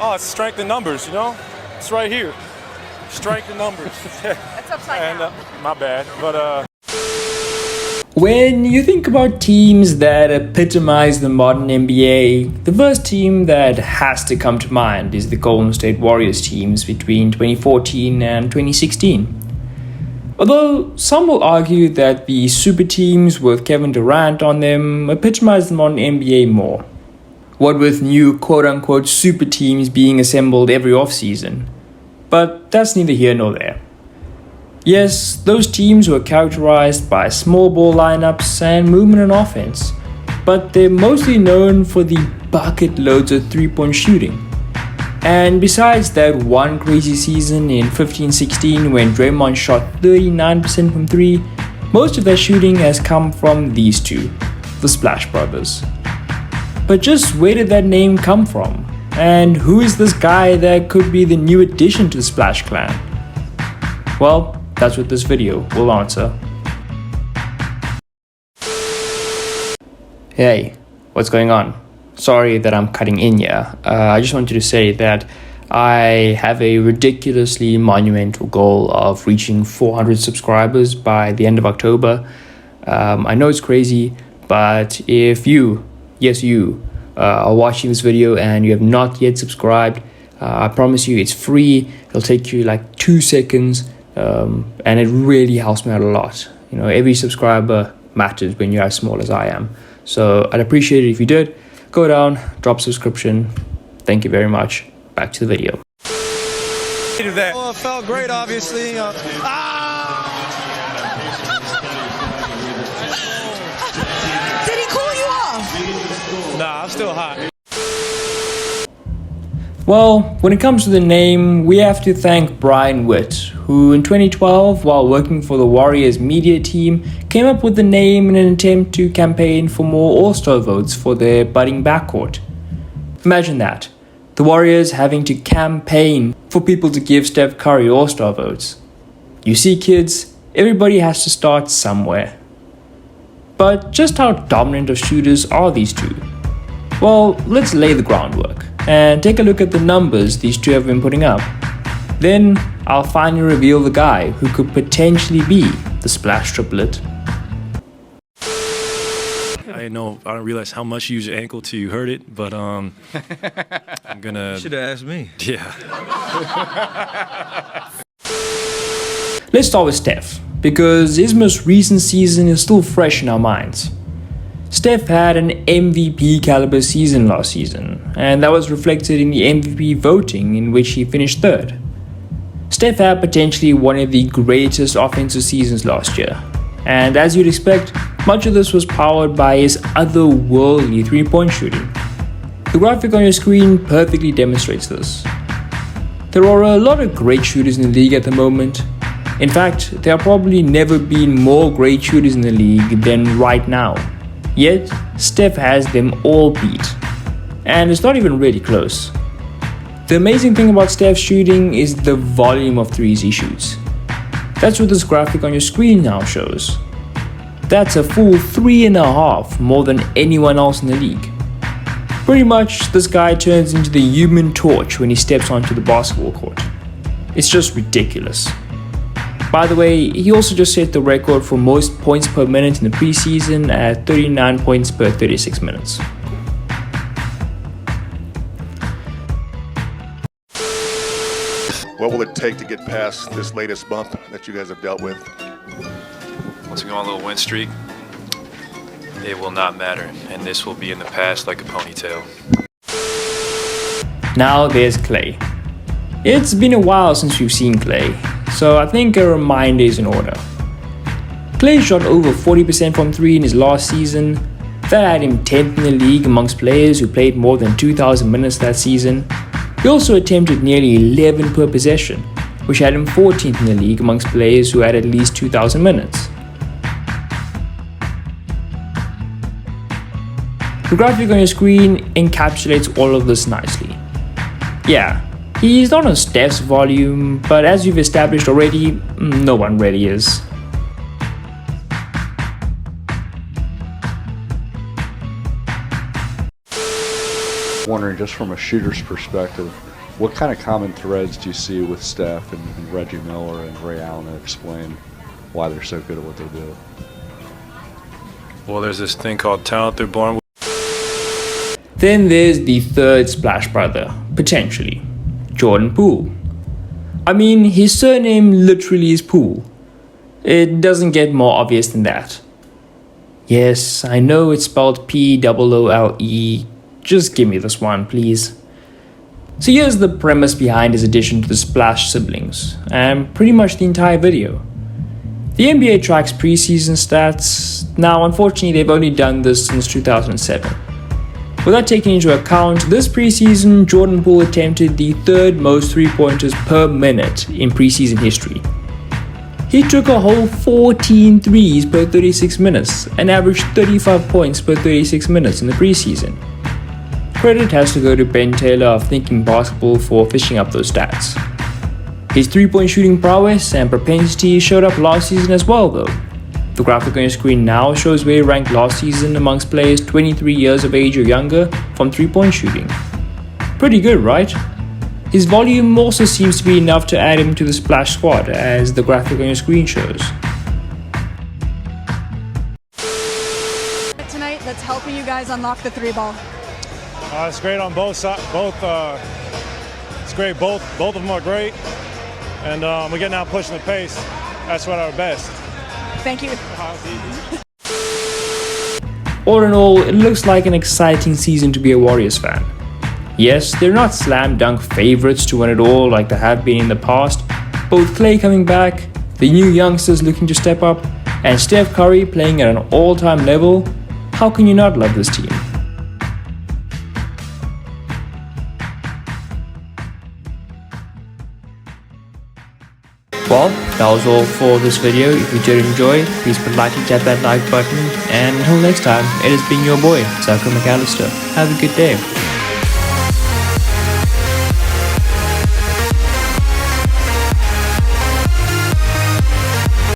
Oh, it's strength in numbers, you know? It's right here. Strength in numbers. That's upside down. My bad. But, When you think about teams that epitomize the modern NBA, the first team that has to come to mind is the Golden State Warriors teams between 2014 and 2016. Although some will argue that the super teams with Kevin Durant on them epitomize the modern NBA more. What with new quote-unquote super teams being assembled every offseason. But that's neither here nor there. Yes, those teams were characterized by small ball lineups and movement on offense, but they're mostly known for the bucket loads of three-point shooting. And besides that one crazy season in 15-16 when Draymond shot 39% from three, most of that shooting has come from these two, the Splash Brothers. But just where did that name come from? And who is this guy that could be the new addition to the Splash Clan? Well, that's what this video will answer. Hey, what's going on? Sorry that I'm cutting in here. I just wanted to say that I have a ridiculously monumental goal of reaching 400 subscribers by the end of October. I know it's crazy, but if you, yes you, are watching this video and you have not yet subscribed, I promise you it's free. It'll take you like 2 seconds, and it really helps me out a lot. You know, every subscriber matters when you're as small as I am. So I'd appreciate it if you did. Go down, drop subscription. Thank you very much. Back to the video. Well, it felt great, obviously. Did he cool you off? nah, I'm still hot. Well, when it comes to the name, we have to thank Brian Witt, who in 2012, while working for the Warriors media team, came up with the name in an attempt to campaign for more All-Star votes for their budding backcourt. Imagine that, the Warriors having to campaign for people to give Steph Curry All-Star votes. You see, kids, everybody has to start somewhere. But just how dominant of shooters are these two? Well, let's lay the groundwork and take a look at the numbers these two have been putting up. Then I'll finally reveal the guy who could potentially be the Splash Triplet. I don't realize how much you use your ankle till you hurt it, but I'm gonna... You should have asked me. Yeah. Let's start with Steph, because his most recent season is still fresh in our minds. Steph had an MVP caliber season last season, and that was reflected in the MVP voting in which he finished third. Steph had potentially one of the greatest offensive seasons last year, and as you'd expect, much of this was powered by his otherworldly three-point shooting. The graphic on your screen perfectly demonstrates this. There are a lot of great shooters in the league at the moment. In fact, there have probably never been more great shooters in the league than right now. Yet, Steph has them all beat. And it's not even really close. The amazing thing about Steph's shooting is the volume of threes he shoots. That's what this graphic on your screen now shows. That's a full 3.5 more than anyone else in the league. Pretty much, this guy turns into the human torch when he steps onto the basketball court. It's just ridiculous. By the way, he also just set the record for most points per minute in the preseason at 39 points per 36 minutes. What will it take to get past this latest bump that you guys have dealt with? Once we go on a little win streak, it will not matter, and this will be in the past like a ponytail. Now there's Klay. It's been a while since we've seen Klay, so I think a reminder is in order. Klay shot over 40% from 3 in his last season. That had him 10th in the league amongst players who played more than 2,000 minutes that season. He also attempted nearly 11 per possession, which had him 14th in the league amongst players who had at least 2,000 minutes. The graphic on your screen encapsulates all of this nicely. Yeah, he's not on Steph's volume, but as we've established already, no one really is. Wondering, just from a shooter's perspective, What kind of common threads do you see with Steph and Reggie Miller and Ray Allen that explain why they're so good at what they do? Well, there's this thing called talent they're born with. Then there's the third Splash brother, potentially, Jordan Poole. I mean, his surname literally is Poole. It doesn't get more obvious than that. Yes, I know it's spelled P-O-O-L-E. Just give me this one, please. So here's the premise behind his addition to the Splash siblings, and pretty much the entire video. The NBA tracks preseason stats. Now, unfortunately, they've only done this since 2007. With that taken into account, this preseason, Jordan Poole attempted the third most three-pointers per minute in preseason history. He took a whole 14 threes per 36 minutes and averaged 35 points per 36 minutes in the preseason. Credit has to go to Ben Taylor of Thinking Basketball for fishing up those stats. His three-point shooting prowess and propensity showed up last season as well though. The graphic on your screen now shows where he ranked last season amongst players 23 years of age or younger from three-point shooting. Pretty good, right? His volume also seems to be enough to add him to the Splash squad, as the graphic on your screen shows. Tonight that's helping you guys unlock the three ball. It's great on both sides. It's great. Both of them are great, and we're getting out pushing the pace. That's what our best. Thank you. All in all, it looks like an exciting season to be a Warriors fan. Yes, they're not slam dunk favorites to win it all like they have been in the past. But with Klay coming back, the new youngsters looking to step up, and Steph Curry playing at an all-time level, how can you not love this team? Well, that was all for this video. If you did enjoy, please put lightly tap that like button. And until next time, it has been your boy, Zucker McAllister. Have a good day.